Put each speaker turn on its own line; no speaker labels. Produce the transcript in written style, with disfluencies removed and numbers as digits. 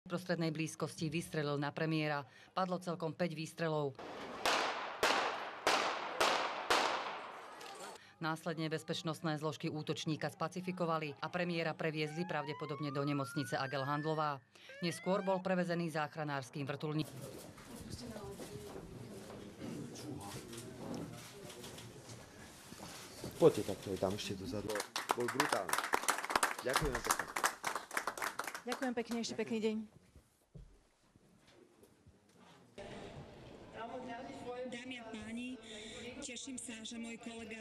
V prostrednej blízkosti vystrelil na premiéra. Padlo celkom 5 výstrelov. Následne bezpečnostné zložky útočníka spacifikovali a premiéra previezli pravdepodobne do nemocnice Agel Handlová. Neskôr bol prevezený záchranárskym vrtuľníkom.
Poďte takto, tam ešte dozadu. Bol brutálny. Ďakujem pekne.
Ďakujem pekne, ešte pekný deň.
Dámy a páni, teším sa, že môj kolega